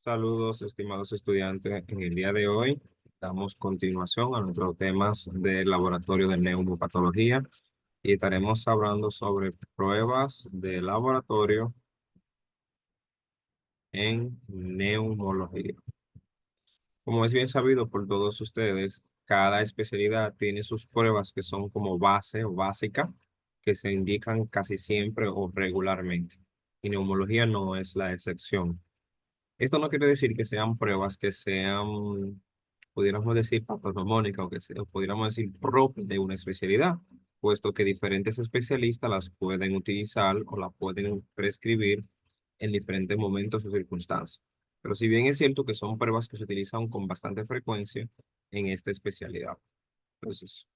Saludos, estimados estudiantes. En el día de hoy damos continuación a nuestros temas del laboratorio de neumopatología y estaremos hablando sobre pruebas de laboratorio en neumología. Como es bien sabido por todos ustedes, cada especialidad tiene sus pruebas que son como base o básica, que se indican casi siempre o regularmente. Y neumología no es la excepción. Esto no quiere decir que sean pruebas que sean, pudiéramos decir, patognomónicas o pudiéramos decir propias de una especialidad, puesto que diferentes especialistas las pueden utilizar o las pueden prescribir en diferentes momentos o circunstancias. Pero si bien es cierto que son pruebas que se utilizan con bastante frecuencia en esta especialidad. Entonces,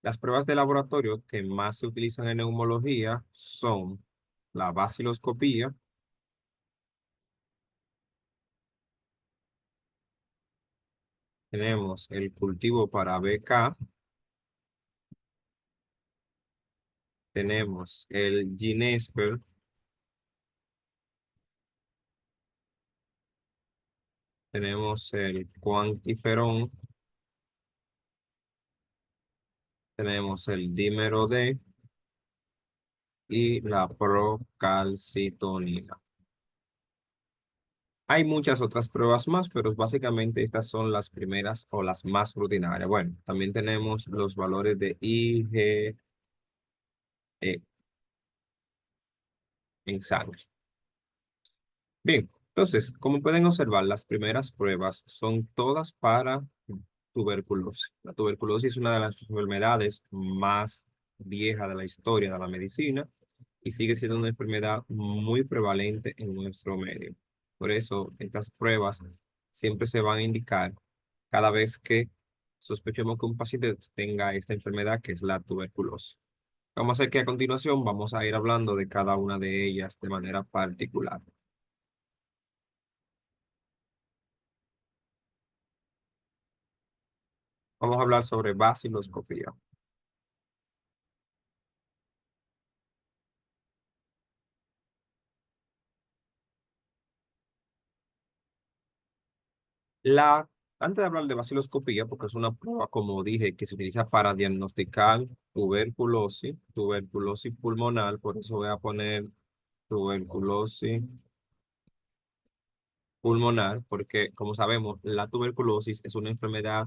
las pruebas de laboratorio que más se utilizan en neumología son la baciloscopía. Tenemos el cultivo para BK, tenemos el Ginesper, tenemos el Quantiferón, tenemos el dímero D y la procalcitonina. Hay muchas otras pruebas más, pero básicamente estas son las primeras o las más rutinarias. Bueno, también tenemos los valores de IgE en sangre. Bien, entonces, como pueden observar, las primeras pruebas son todas para tuberculosis. La tuberculosis es una de las enfermedades más viejas de la historia de la medicina y sigue siendo una enfermedad muy prevalente en nuestro medio. Por eso, estas pruebas siempre se van a indicar cada vez que sospechemos que un paciente tenga esta enfermedad, que es la tuberculosis. Vamos a hacer que a continuación vamos a ir hablando de cada una de ellas de manera particular. Vamos a hablar sobre baciloscopía. La, Antes de hablar de baciloscopía, porque es una prueba, como dije, que se utiliza para diagnosticar tuberculosis pulmonar, por eso voy a poner tuberculosis pulmonar, porque como sabemos, la tuberculosis es una enfermedad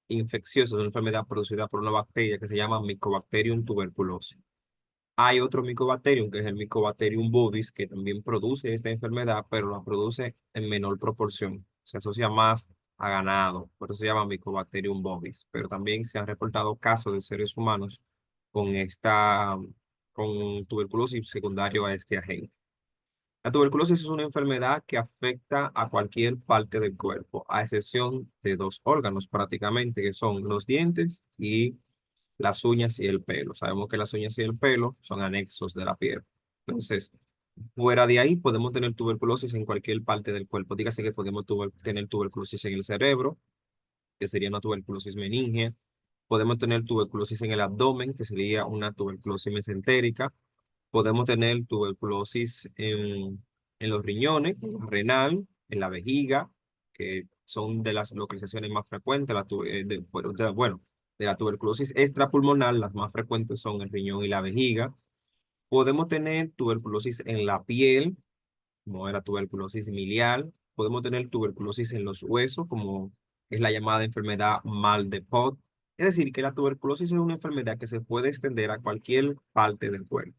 infecciosa, es una enfermedad producida por una bacteria que se llama Mycobacterium tuberculosis. Hay otro Mycobacterium, que es el Mycobacterium bovis, que también produce esta enfermedad, pero la produce en menor proporción. Se asocia más a ganado, por eso se llama Mycobacterium bovis. Pero también se han reportado casos de seres humanos con con tuberculosis secundario a este agente. La tuberculosis es una enfermedad que afecta a cualquier parte del cuerpo, a excepción de dos órganos prácticamente, que son los dientes y las uñas y el pelo. Sabemos que las uñas y el pelo son anexos de la piel. Entonces, fuera de ahí podemos tener tuberculosis en cualquier parte del cuerpo. Dígase que podemos tener tuberculosis en el cerebro, que sería una tuberculosis meningea. Podemos tener tuberculosis en el abdomen, que sería una tuberculosis mesentérica. Podemos tener tuberculosis en los riñones, en la renal, en la vejiga, que son de las localizaciones más frecuentes. Bueno, de la tuberculosis extrapulmonar, las más frecuentes son el riñón y la vejiga. Podemos tener tuberculosis en la piel, como es la tuberculosis miliar. Podemos tener tuberculosis en los huesos, como es la llamada enfermedad mal de Pot. Es decir, que la tuberculosis es una enfermedad que se puede extender a cualquier parte del cuerpo.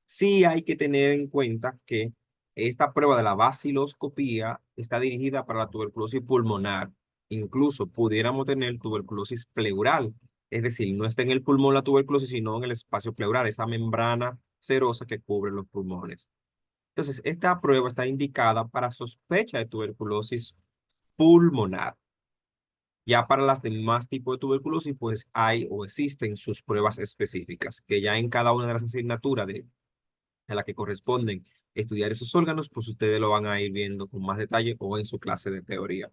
Sí hay que tener en cuenta que esta prueba de la baciloscopía está dirigida para la tuberculosis pulmonar. Incluso pudiéramos tener tuberculosis pleural, es decir, no está en el pulmón la tuberculosis, sino en el espacio pleural, esa membrana serosa que cubre los pulmones. Entonces, esta prueba está indicada para sospecha de tuberculosis pulmonar. Ya para las demás tipos de tuberculosis, pues hay o existen sus pruebas específicas, que ya en cada una de las asignaturas a la que corresponden estudiar esos órganos, pues ustedes lo van a ir viendo con más detalle o en su clase de teoría.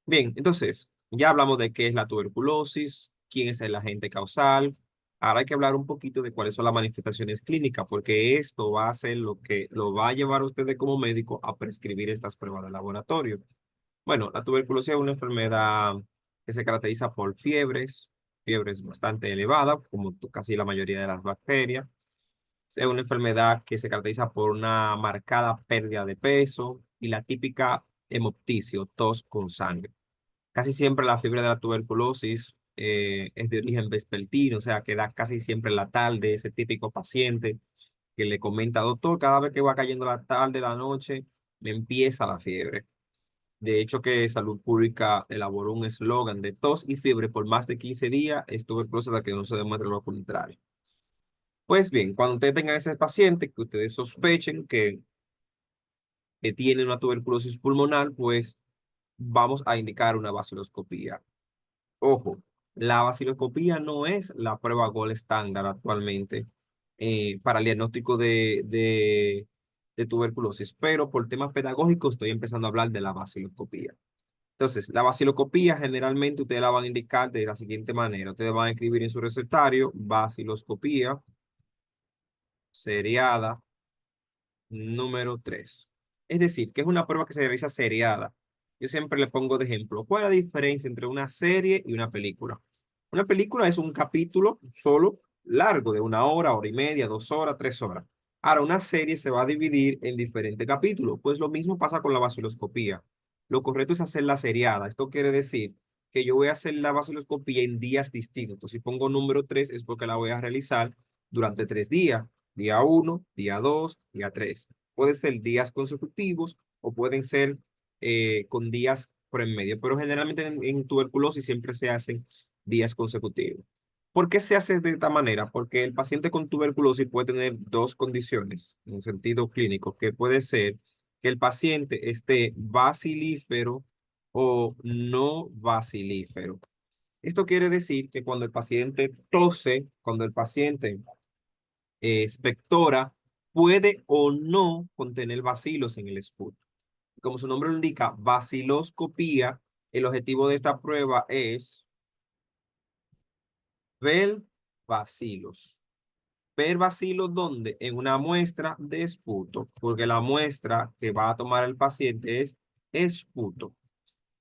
Bien, entonces, ya hablamos de qué es la tuberculosis, quién es el agente causal, Ahora hay que hablar un poquito de cuáles son las manifestaciones clínicas, porque esto va a ser lo que lo va a llevar a ustedes como médico a prescribir estas pruebas de laboratorio. Bueno, la tuberculosis es una enfermedad que se caracteriza por fiebres bastante elevadas, como casi la mayoría de las bacterias. Es una enfermedad que se caracteriza por una marcada pérdida de peso y la típica hemoptisis, tos con sangre. Casi siempre la fiebre de la tuberculosis es de origen vespertino, o sea, que da casi siempre en la tarde, ese típico paciente que le comenta, doctor, cada vez que va cayendo la tarde, la noche, me empieza la fiebre. De hecho, que Salud Pública elaboró un eslogan de tos y fiebre por más de 15 días, es tuberculosis hasta que no se demuestre lo contrario. Pues bien, cuando ustedes tengan ese paciente que ustedes sospechen que tiene una tuberculosis pulmonar, pues vamos a indicar una vaciloscopía. Ojo, la vaciloscopía no es la prueba gold estándar actualmente para el diagnóstico de tuberculosis, pero por temas pedagógicos estoy empezando a hablar de la vaciloscopía. Entonces, la vaciloscopía generalmente ustedes la van a indicar de la siguiente manera. Ustedes van a escribir en su recetario vaciloscopía seriada número 3. Es decir, que es una prueba que se realiza seriada. Yo siempre le pongo de ejemplo, ¿cuál es la diferencia entre una serie y una película? Una película es un capítulo solo largo de 1 hora, hora y media, 2 horas, 3 horas. Ahora, una serie se va a dividir en diferentes capítulos. Pues lo mismo pasa con la vaciloscopía. Lo correcto es hacerla seriada. Esto quiere decir que yo voy a hacer la vaciloscopía en días distintos. Si pongo número 3 es porque la voy a realizar durante 3 días. Día 1, día 2, día 3. Pueden ser días consecutivos o pueden ser con días por en medio, pero generalmente en tuberculosis siempre se hacen días consecutivos. ¿Por qué se hace de esta manera? Porque el paciente con tuberculosis puede tener dos condiciones en sentido clínico, que puede ser que el paciente esté bacilífero o no bacilífero. Esto quiere decir que cuando el paciente tose, cuando el paciente expectora, puede o no contener bacilos en el esputo. Como su nombre lo indica, baciloscopía, el objetivo de esta prueba es ver bacilos. Ver bacilos ¿dónde? En una muestra de esputo, porque la muestra que va a tomar el paciente es esputo.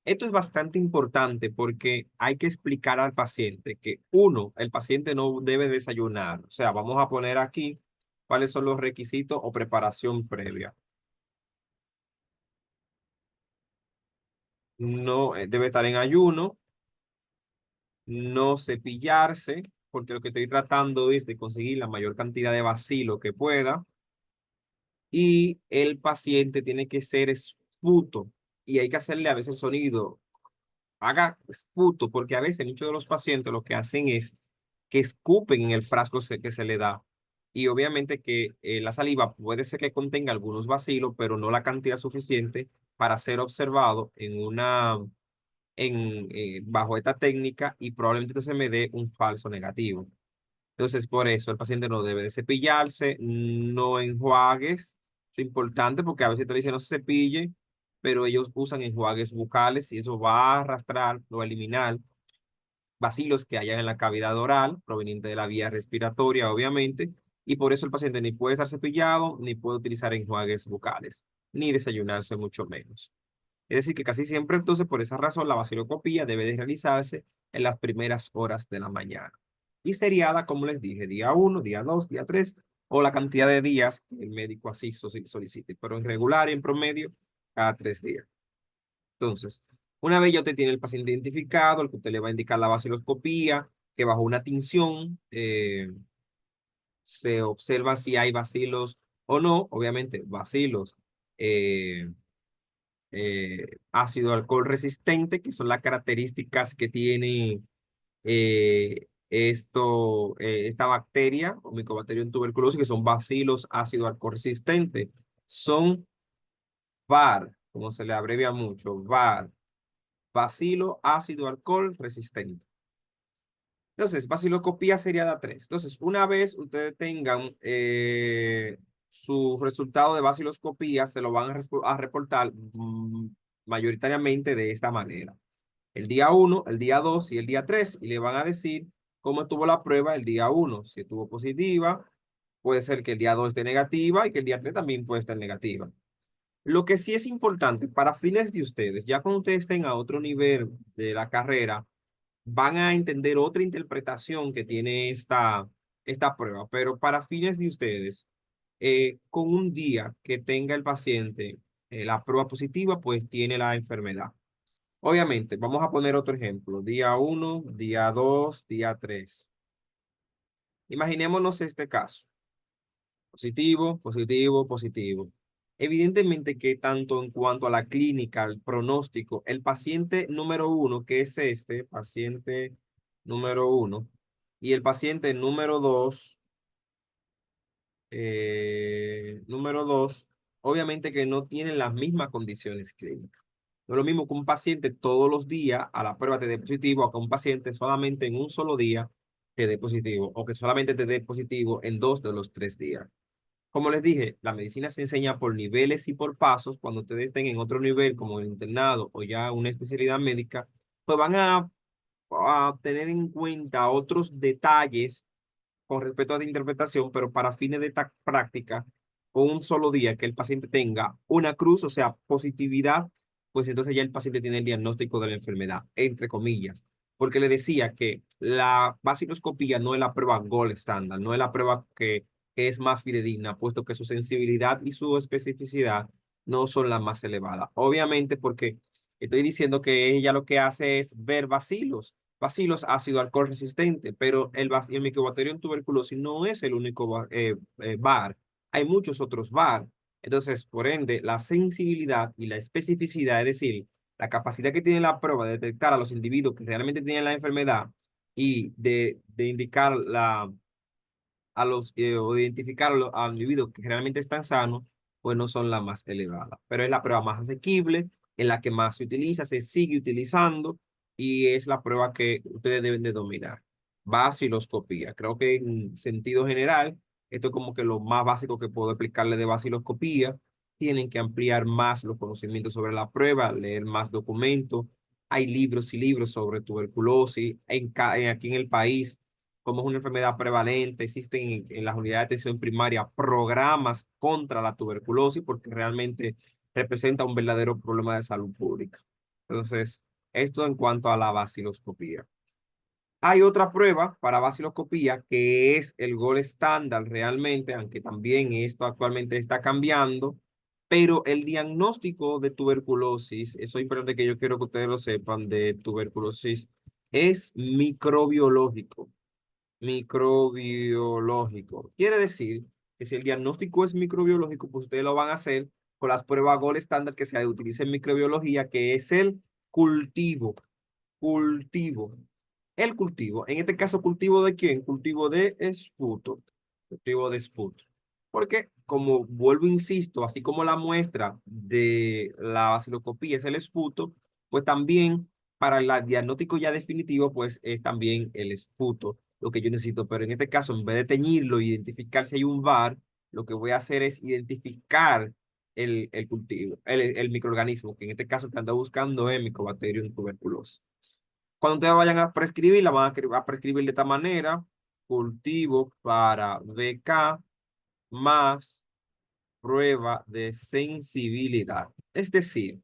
Esto es bastante importante porque hay que explicar al paciente que, uno, el paciente no debe desayunar. O sea, vamos a poner aquí cuáles son los requisitos o preparación previa. No debe estar en ayuno, no cepillarse, porque lo que estoy tratando es de conseguir la mayor cantidad de bacilo que pueda. Y el paciente tiene que ser esputo y hay que hacerle a veces sonido, haga esputo, porque a veces muchos de los pacientes lo que hacen es que escupen en el frasco que se le da. Y obviamente que la saliva puede ser que contenga algunos bacilos, pero no la cantidad suficiente para ser observado bajo esta técnica y probablemente se me dé un falso negativo. Entonces, por eso el paciente no debe de cepillarse, no enjuagues. Es importante porque a veces te dicen no se cepille, pero ellos usan enjuagues bucales y eso va a arrastrar o eliminar bacilos que hayan en la cavidad oral, proveniente de la vía respiratoria, obviamente, y por eso el paciente ni puede estar cepillado, ni puede utilizar enjuagues bucales, ni desayunarse mucho menos. Es decir, que casi siempre, entonces, por esa razón, la vaciloscopía debe de realizarse en las primeras horas de la mañana. Y seriada, como les dije, día 1, día 2, día 3, o la cantidad de días que el médico así solicite, pero en regular y en promedio, cada 3 días. Entonces, una vez ya usted tiene el paciente identificado, el que usted le va a indicar la vaciloscopía, que bajo una tinción se observa si hay bacilos o no, obviamente, bacilos. eh, Ácido alcohol resistente, que son las características que tiene esta bacteria o Mycobacterium tuberculosis, que son bacilos ácido alcohol resistente. Son VAR, como se le abrevia mucho, VAR, bacilo ácido alcohol resistente. Entonces, vaciloscopía seriada 3. Entonces, una vez ustedes tengan su resultado de vaciloscopía, se lo van a reportar mayoritariamente de esta manera. El día 1, el día 2 y el día 3, y le van a decir cómo estuvo la prueba el día 1. Si estuvo positiva, puede ser que el día 2 esté negativa y que el día 3 también puede estar negativa. Lo que sí es importante para fines de ustedes, ya cuando ustedes estén a otro nivel de la carrera, van a entender otra interpretación que tiene esta prueba, pero para fines de ustedes, con un día que tenga el paciente la prueba positiva, pues tiene la enfermedad. Obviamente, vamos a poner otro ejemplo, día 1, día 2, día 3. Imaginémonos este caso. Positivo, positivo, positivo. Evidentemente que tanto en cuanto a la clínica, el pronóstico, el paciente número 1, que es este, paciente número 1, y el paciente número 2, obviamente que no tienen las mismas condiciones clínicas. No es lo mismo que un paciente todos los días a la prueba te dé positivo, a que un paciente solamente en un solo día te dé positivo, o que solamente te dé positivo en 2 de los 3 días. Como les dije, la medicina se enseña por niveles y por pasos. Cuando ustedes estén en otro nivel, como el internado o ya una especialidad médica, pues van a tener en cuenta otros detalles con respecto a la interpretación, pero para fines de esta práctica, con un solo día que el paciente tenga una cruz, o sea, positividad, pues entonces ya el paciente tiene el diagnóstico de la enfermedad, entre comillas. Porque le decía que la vaciloscopía no es la prueba gold estándar, no es la prueba que es más fidedigna, puesto que su sensibilidad y su especificidad no son las más elevadas. Obviamente porque estoy diciendo que ella lo que hace es ver bacilos ácido alcohol resistente, pero el Mycobacterium tuberculosis no es el único VAR. Hay muchos otros VAR. Entonces, por ende, la sensibilidad y la especificidad, es decir, la capacidad que tiene la prueba de detectar a los individuos que realmente tienen la enfermedad y de indicar o de identificar a los individuos que realmente están sanos, pues no son las más elevadas. Pero es la prueba más asequible, es la que más se utiliza, se sigue utilizando y es la prueba que ustedes deben de dominar. Vaciloscopía. Creo que en sentido general, esto es como que lo más básico que puedo explicarle de vaciloscopía. Tienen que ampliar más los conocimientos sobre la prueba, leer más documentos. Hay libros y libros sobre tuberculosis aquí en el país. Como es una enfermedad prevalente, existen en las unidades de atención primaria programas contra la tuberculosis porque realmente representa un verdadero problema de salud pública. Entonces, esto en cuanto a la vaciloscopía. Hay otra prueba para vaciloscopía que es el gol estándar realmente, aunque también esto actualmente está cambiando, pero el diagnóstico de tuberculosis, eso es importante que yo quiero que ustedes lo sepan, de tuberculosis, es microbiológico. Microbiológico. Quiere decir que si el diagnóstico es microbiológico, pues ustedes lo van a hacer con las pruebas gold estándar que se utiliza en microbiología, que es el cultivo. Cultivo. El cultivo. En este caso, ¿cultivo de quién? Cultivo de esputo. Cultivo de esputo. Porque, como vuelvo, insisto, así como la muestra de la vaciloscopía es el esputo, pues también para el diagnóstico ya definitivo, pues es también el esputo lo que yo necesito. Pero en este caso, en vez de teñirlo e identificar si hay un VAR, lo que voy a hacer es identificar el cultivo, el microorganismo, que en este caso que anda buscando es Mycobacterium tuberculosis. Cuando ustedes vayan a prescribir, la van a prescribir de esta manera: cultivo para BK más prueba de sensibilidad. Es decir,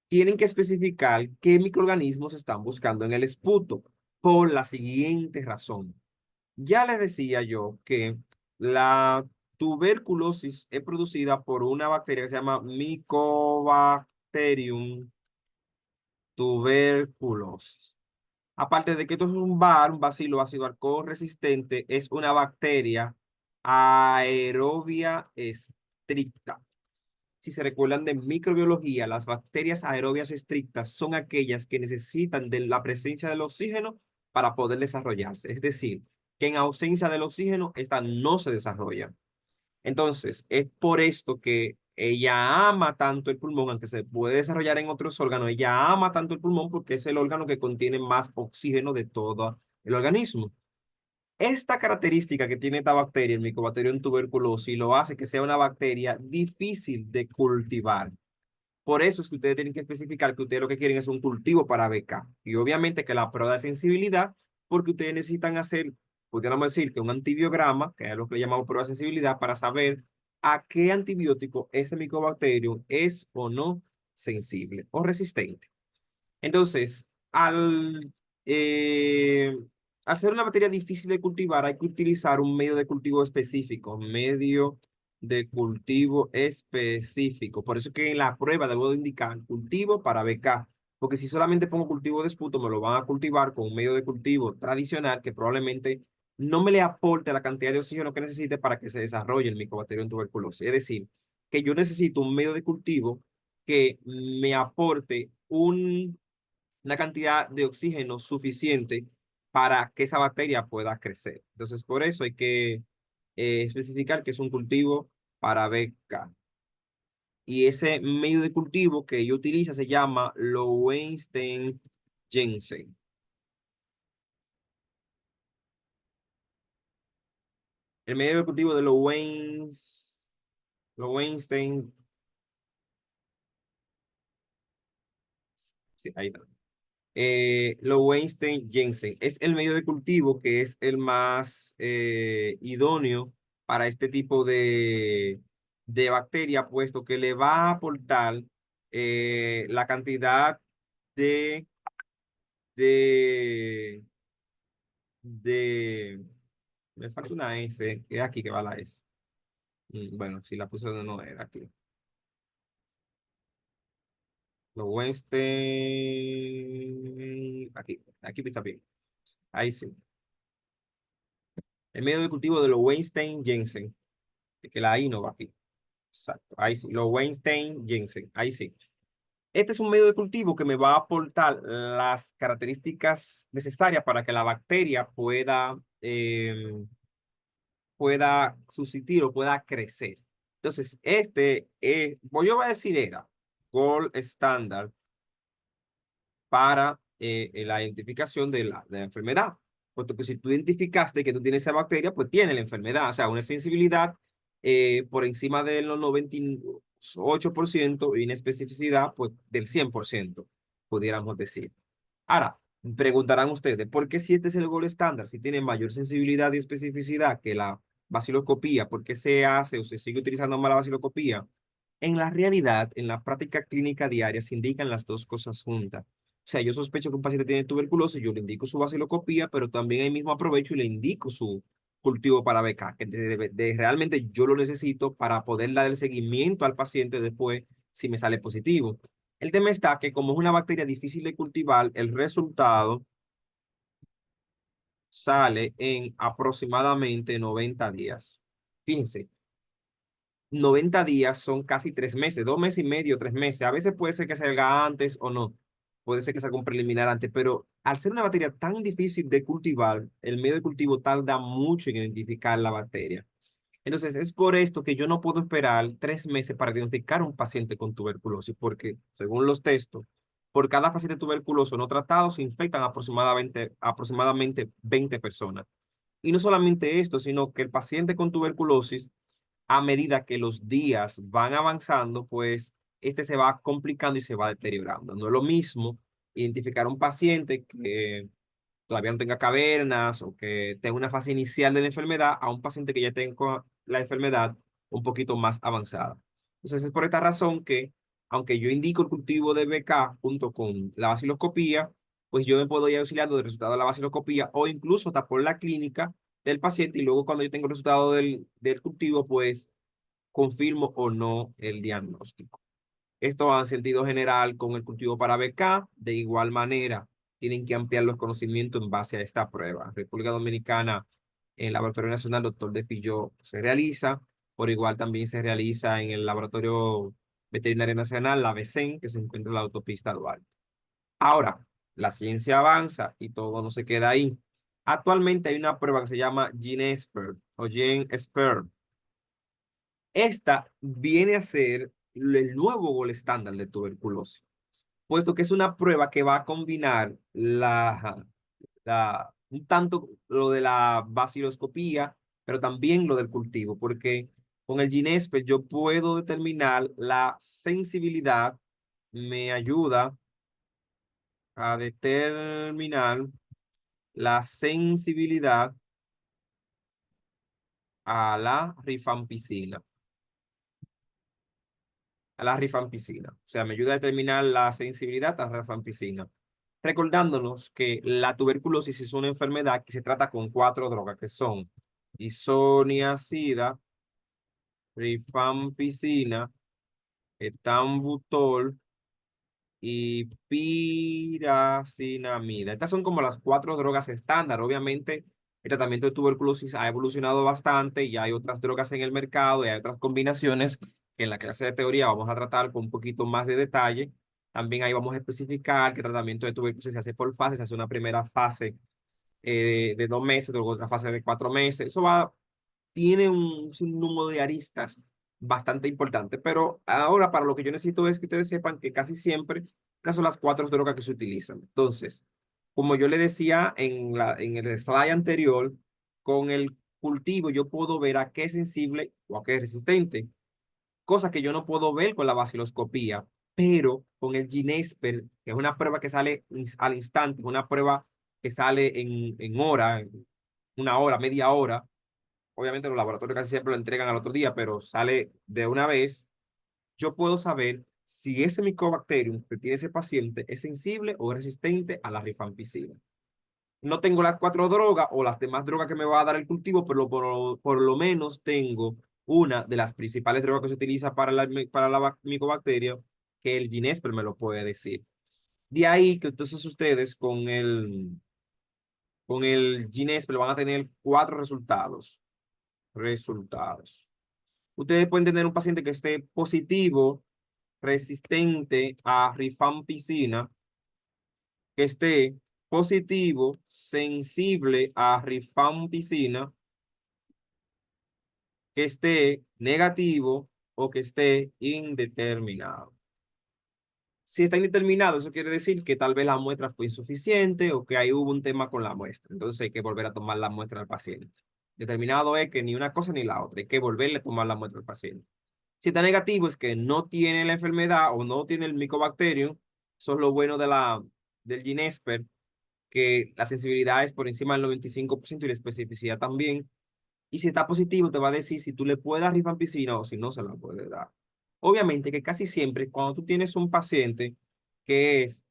tienen que especificar qué microorganismos están buscando en el esputo por la siguiente razón. Ya les decía yo que la tuberculosis es producida por una bacteria que se llama Mycobacterium tuberculosis. Aparte de que esto es un bacilo ácido alcohol resistente, es una bacteria aerobia estricta. Si se recuerdan de microbiología, las bacterias aerobias estrictas son aquellas que necesitan de la presencia del oxígeno para poder desarrollarse. Es decir, que en ausencia del oxígeno, esta no se desarrolla. Entonces, es por esto que ella ama tanto el pulmón, aunque se puede desarrollar en otros órganos, ella ama tanto el pulmón porque es el órgano que contiene más oxígeno de todo el organismo. Esta característica que tiene esta bacteria, el Mycobacterium tuberculosis, lo hace que sea una bacteria difícil de cultivar. Por eso es que ustedes tienen que especificar que ustedes lo que quieren es un cultivo para beca. Y obviamente que la prueba de sensibilidad porque ustedes necesitan hacer, pudiéramos decir que un antibiograma, que es lo que le llamamos prueba de sensibilidad, para saber a qué antibiótico ese micobacterium es o no sensible o resistente. Entonces, eh, al ser una materia difícil de cultivar, hay que utilizar un medio de cultivo específico, medio de cultivo específico. Por eso que en la prueba debo de indicar cultivo para BK, porque si solamente pongo cultivo de esputo, me lo van a cultivar con un medio de cultivo tradicional que probablemente no me le aporte la cantidad de oxígeno que necesite para que se desarrolle el micobacterio en tuberculosis. Es decir, que yo necesito un medio de cultivo que me aporte una cantidad de oxígeno suficiente para que esa bacteria pueda crecer. Entonces, por eso hay que especificar que es un cultivo para beca. Y ese medio de cultivo que yo utilizo se llama Lowenstein-Jensen. El medio de cultivo de Lowenstein, sí, ahí está. Lo Weinstein Jensen es el medio de cultivo que es el más idóneo para este tipo de bacteria, puesto que le va a aportar la cantidad de, de, de, me falta una S, que es aquí que va la S. Bueno, si la puse donde no era aquí. Lo Weinstein, aquí está bien. Ahí sí. El medio de cultivo de los Weinstein Jensen, que la I no va aquí. Exacto, ahí sí, los Weinstein Jensen, ahí sí. Este es un medio de cultivo que me va a aportar las características necesarias para que la bacteria pueda subsistir o pueda crecer. Entonces, pues yo voy a decir era gold estándar para la identificación de la enfermedad. Puesto que si tú identificaste que tú tienes esa bacteria, pues tiene la enfermedad. O sea, una sensibilidad por encima de los 98% y una especificidad pues, del 100%, pudiéramos decir. Ahora, preguntarán ustedes, ¿por qué si este es el gol estándar, si tiene mayor sensibilidad y especificidad que la baciloscopía, por qué se hace o se sigue utilizando más la baciloscopía? En la realidad, en la práctica clínica diaria, se indican las dos cosas juntas. O sea, yo sospecho que un paciente tiene tuberculosis, yo le indico su baciloscopía, pero también ahí mismo aprovecho y le indico su cultivo para beca, que realmente yo lo necesito para poder dar el seguimiento al paciente después si me sale positivo. El tema está que como es una bacteria difícil de cultivar, el resultado sale en aproximadamente 90 días. Fíjense, 90 días son casi 3 meses, 2 meses y medio, 3 meses. A veces puede ser que salga antes o no. Puede ser que salga un preliminar antes, pero al ser una bacteria tan difícil de cultivar, el medio de cultivo tarda mucho en identificar la bacteria. Entonces, es por esto que yo no puedo esperar 3 meses para diagnosticar a un paciente con tuberculosis, porque según los textos, por cada paciente tuberculoso no tratado se infectan aproximadamente 20 personas. Y no solamente esto, sino que el paciente con tuberculosis a medida que los días van avanzando, pues este se va complicando y se va deteriorando. No es lo mismo identificar a un paciente que todavía no tenga cavernas o que tenga una fase inicial de la enfermedad a un paciente que ya tenga la enfermedad un poquito más avanzada. Entonces es por esta razón que, aunque yo indico el cultivo de BK junto con la baciloscopía, pues yo me puedo ir auxiliando del resultado de la baciloscopía o incluso hasta por la clínica del paciente y luego cuando yo tengo el resultado del cultivo, pues confirmo o no el diagnóstico. Esto va en sentido general con el cultivo para BK. De igual manera, tienen que ampliar los conocimientos en base a esta prueba. República Dominicana, en el Laboratorio Nacional Doctor de Filló se realiza. Por igual también se realiza en el Laboratorio Veterinario Nacional, la BECEN, que se encuentra en la autopista Duarte. Ahora, la ciencia avanza y todo no se queda ahí. Actualmente hay una prueba que se llama GeneSpert o GeneSpert. Esta viene a ser el nuevo gol estándar de tuberculosis, puesto que es una prueba que va a combinar un tanto lo de la baciloscopía, pero también lo del cultivo, porque con el Ginespec yo puedo determinar la sensibilidad, me ayuda a determinar la sensibilidad a la rifampicina. A la rifampicina. O sea, me ayuda a determinar la sensibilidad a la rifampicina. Recordándonos que la tuberculosis es una enfermedad que se trata con cuatro drogas, que son isoniazida, rifampicina, etambutol y piracinamida. Estas son como las cuatro drogas estándar. Obviamente, el tratamiento de tuberculosis ha evolucionado bastante y hay otras drogas en el mercado y hay otras combinaciones que en la clase de teoría vamos a tratar con un poquito más de detalle. También ahí vamos a especificar que el tratamiento de tuberculosis se hace por fases, se hace una primera fase de 2 meses, luego otra fase de 4 meses. Eso va, tiene un sinnúmero de aristas bastante importante, pero ahora para lo que yo necesito es que ustedes sepan que casi siempre estas son las cuatro drogas que se utilizan. Entonces, como yo le decía en el slide anterior, con el cultivo yo puedo ver a qué es sensible o a qué es resistente, cosa que yo no puedo ver con la vaciloscopía, pero con el Ginesper, que es una prueba que sale al instante, una prueba que sale en hora, en una hora, media hora. Obviamente los laboratorios casi siempre lo entregan al otro día, pero sale de una vez. Yo puedo saber si ese Mycobacterium que tiene ese paciente es sensible o resistente a la rifampicina. No tengo las cuatro drogas o las demás drogas que me va a dar el cultivo, pero por lo menos tengo una de las principales drogas que se utiliza para la micobacteria, que el Ginesper me lo puede decir. De ahí que entonces ustedes con el Ginesper van a tener cuatro resultados. Resultados. Ustedes pueden tener un paciente que esté positivo, resistente a rifampicina, que esté positivo, sensible a rifampicina, que esté negativo o que esté indeterminado. Si está indeterminado, eso quiere decir que tal vez la muestra fue insuficiente o que ahí hubo un tema con la muestra. Entonces hay que volver a tomar la muestra al paciente. Determinado es que ni una cosa ni la otra. Hay que volverle a tomar la muestra al paciente. Si está negativo es que no tiene la enfermedad o no tiene el Mycobacterium. Eso es lo bueno del Ginesper, que la sensibilidad es por encima del 95% y la especificidad también. Y si está positivo, te va a decir si tú le puedes dar rifampicina o si no se la puedes dar. Obviamente que casi siempre cuando tú tienes un paciente que es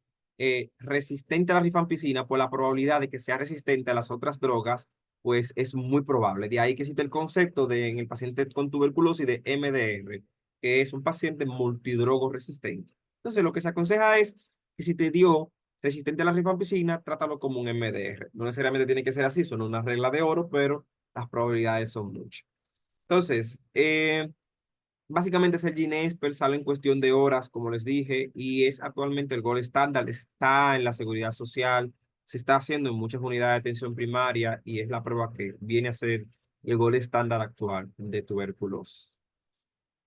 resistente a la rifampicina, pues la probabilidad de que sea resistente a las otras drogas, pues es muy probable. De ahí que existe el concepto de en el paciente con tuberculosis de MDR, que es un paciente multidrogo resistente. Entonces, lo que se aconseja es que si te dio resistente a la rifampicina, trátalo como un MDR. No necesariamente tiene que ser así, son una regla de oro, pero las probabilidades son muchas. Entonces, básicamente es el Ginesper, sale en cuestión de horas, como les dije, y es actualmente el gold estándar, está en la seguridad social, se está haciendo en muchas unidades de atención primaria y es la prueba que viene a ser el gold estándar actual de tuberculosis.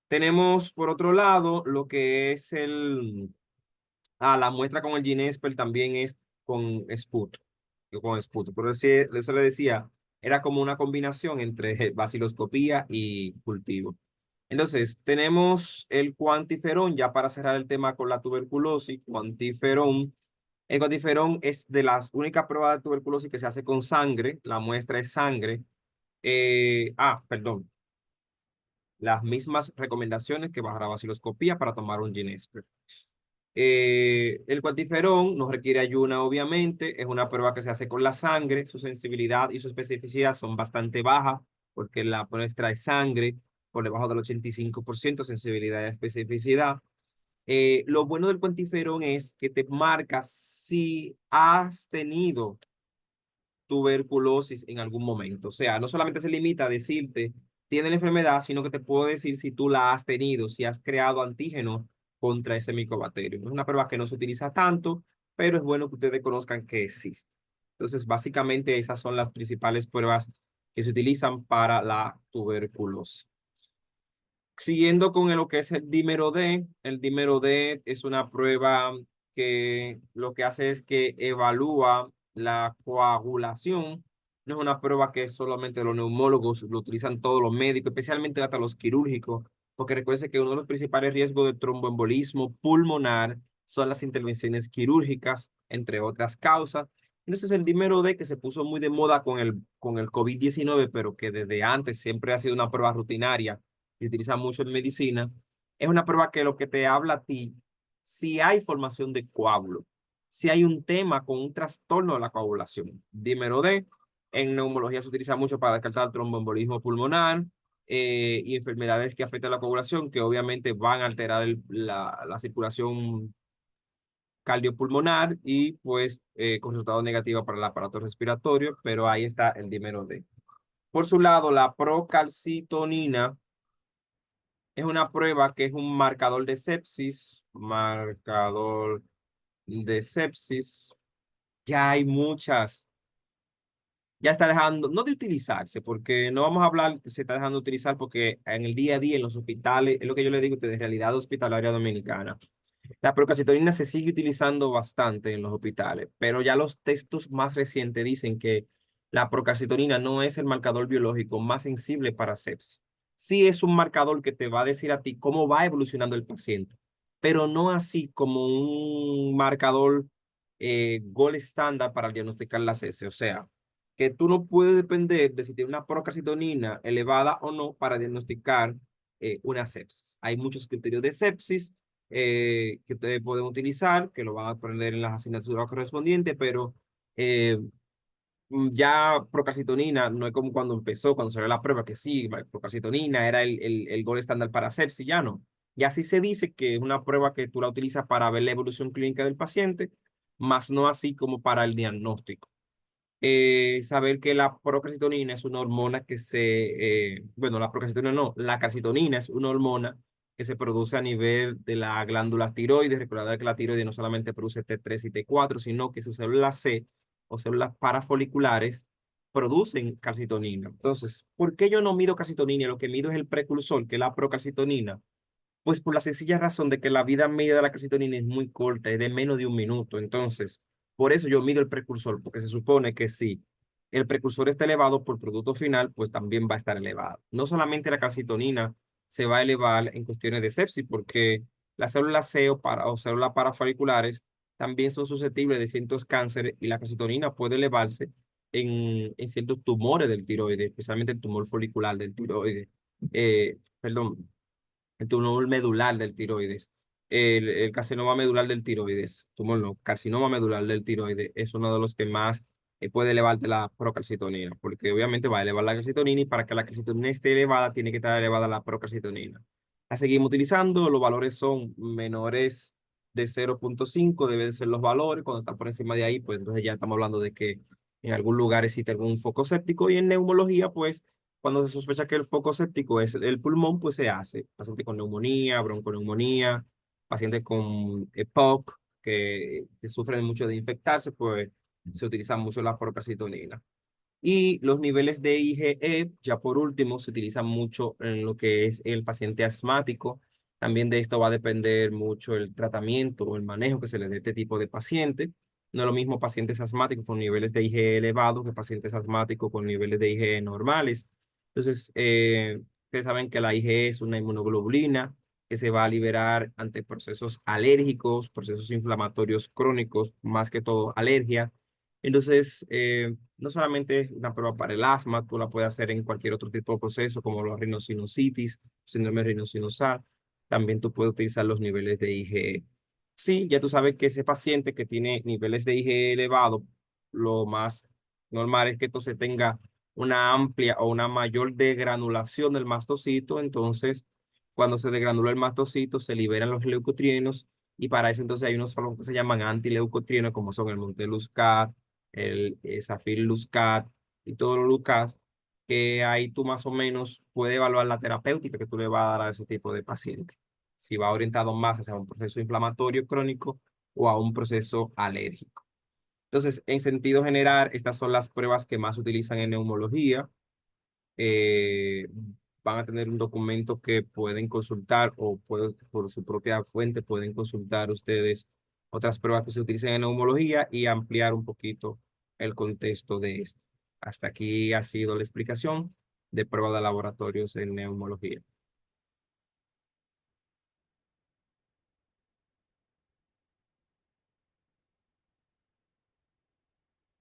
Tenemos, por otro lado, lo que es la muestra con el Ginesper también es con Sput, con Sput. Por eso le decía, era como una combinación entre vaciloscopía y cultivo. Entonces, tenemos el cuantiferón, ya para cerrar el tema con la tuberculosis, cuantiferón. El cuantiferón es de las únicas pruebas de tuberculosis que se hace con sangre, la muestra es sangre. Perdón, las mismas recomendaciones que bajo la vaciloscopía para tomar un Ginesper. El cuantiferón no requiere ayuna, obviamente, es una prueba que se hace con la sangre, su sensibilidad y su especificidad son bastante bajas porque la muestra es sangre por debajo del 85% sensibilidad y especificidad. Lo bueno del cuantiferón es que te marca si has tenido tuberculosis en algún momento. O sea, no solamente se limita a decirte tiene la enfermedad, sino que te puedo decir si tú la has tenido, si has creado antígenos contra ese micobacterio. Es una prueba que no se utiliza tanto, pero es bueno que ustedes conozcan que existe. Entonces, básicamente esas son las principales pruebas que se utilizan para la tuberculosis. Siguiendo con lo que es el dímero D, el dímero D es una prueba que lo que hace es que evalúa la coagulación. No es una prueba que solamente los neumólogos lo utilizan todos los médicos, especialmente hasta los quirúrgicos, porque recuerde que uno de los principales riesgos de tromboembolismo pulmonar son las intervenciones quirúrgicas, entre otras causas. Entonces el dímero D, que se puso muy de moda con el COVID-19, pero que desde antes siempre ha sido una prueba rutinaria y utiliza mucho en medicina, es una prueba que lo que te habla a ti, si hay formación de coágulo, si hay un tema con un trastorno de la coagulación. Dímero D, en neumología se utiliza mucho para descartar tromboembolismo pulmonar y enfermedades que afectan la coagulación, que obviamente van a alterar la circulación cardiopulmonar y pues con resultado negativo para el aparato respiratorio, pero ahí está el dímero D. Por su lado, la procalcitonina es una prueba que es un marcador de sepsis. Ya hay muchas, ya está dejando, no de utilizarse, porque no vamos a hablar que se está dejando de utilizar porque en el día a día en los hospitales, es lo que yo le digo a ustedes, realidad hospitalaria dominicana. La procalcitonina se sigue utilizando bastante en los hospitales, pero ya los textos más recientes dicen que la procalcitonina no es el marcador biológico más sensible para sepsis. Sí es un marcador que te va a decir a ti cómo va evolucionando el paciente, pero no así como un marcador gold estándar para diagnosticar la sepsis. O sea, que tú no puedes depender de si tiene una procalcitonina elevada o no para diagnosticar una sepsis. Hay muchos criterios de sepsis que ustedes pueden utilizar, que lo van a aprender en las asignaturas correspondientes, pero eh, ya procalcitonina no es como cuando empezó, cuando salió la prueba, que sí, la procalcitonina era el gol estándar para sepsis, ya no. Y así se dice que es una prueba que tú la utilizas para ver la evolución clínica del paciente, más no así como para el diagnóstico. Saber que la procalcitonina es una hormona bueno, la procalcitonina no, la calcitonina es una hormona que se produce a nivel de la glándula tiroides. Recordad que la tiroides no solamente produce T3 y T4, sino que sus células C o células parafoliculares producen calcitonina. Entonces, ¿por qué yo no mido calcitonina? Lo que mido es el precursor, que es la procalcitonina. Pues por la sencilla razón de que la vida media de la calcitonina es muy corta, es de menos de un minuto. Entonces, por eso yo mido el precursor, porque se supone que si el precursor está elevado por producto final, pues también va a estar elevado. No solamente la calcitonina se va a elevar en cuestiones de sepsis, porque las células C o células parafoliculares también son susceptibles de ciertos cánceres y la calcitonina puede elevarse en ciertos tumores del tiroides, especialmente el tumor folicular del tiroides. Perdón, el tumor medular del tiroides, el carcinoma medular del tiroides, tumor no, carcinoma medular del tiroides es uno de los que más puede elevarte la procalcitonina, porque obviamente va a elevar la calcitonina y para que la calcitonina esté elevada tiene que estar elevada la procalcitonina. La seguimos utilizando, los valores son menores de 0,5 deben ser los valores, cuando está por encima de ahí, pues entonces ya estamos hablando de que en algún lugar existe algún foco séptico y en neumología, pues cuando se sospecha que el foco séptico es el pulmón, pues se hace. Paciente con neumonía, bronconeumonía, pacientes con EPOC, que sufren mucho de infectarse, pues se utiliza mucho la procalcitonina. Y los niveles de IgE, ya por último, se utilizan mucho en lo que es el paciente asmático. También de esto va a depender mucho el tratamiento o el manejo que se le dé a este tipo de paciente. No es lo mismo pacientes asmáticos con niveles de IgE elevados que pacientes asmáticos con niveles de IgE normales. Entonces, ustedes saben que la IgE es una inmunoglobulina que se va a liberar ante procesos alérgicos, procesos inflamatorios crónicos, más que todo alergia. Entonces, no solamente es una prueba para el asma, tú la puedes hacer en cualquier otro tipo de proceso, como la rinosinusitis, síndrome rinosinusal. También tú puedes utilizar los niveles de IgE. Sí, ya tú sabes que ese paciente que tiene niveles de IgE elevado, lo más normal es que entonces tenga una amplia o una mayor degranulación del mastocito. Entonces, cuando se degranula el mastocito, se liberan los leucotrienos y para eso entonces hay unos fármacos que se llaman antileucotrienos, como son el Monteluzcat, el Zafir Luzcat y todos los Luzcat, que ahí tú más o menos puedes evaluar la terapéutica que tú le vas a dar a ese tipo de paciente. Si va orientado más hacia un proceso inflamatorio crónico o a un proceso alérgico. Entonces, en sentido general, estas son las pruebas que más se utilizan en neumología. eh, Van a tener un documento que pueden consultar o por su propia fuente pueden consultar ustedes otras pruebas que se utilizan en neumología y ampliar un poquito el contexto de esto. Hasta aquí ha sido la explicación de pruebas de laboratorios en neumología.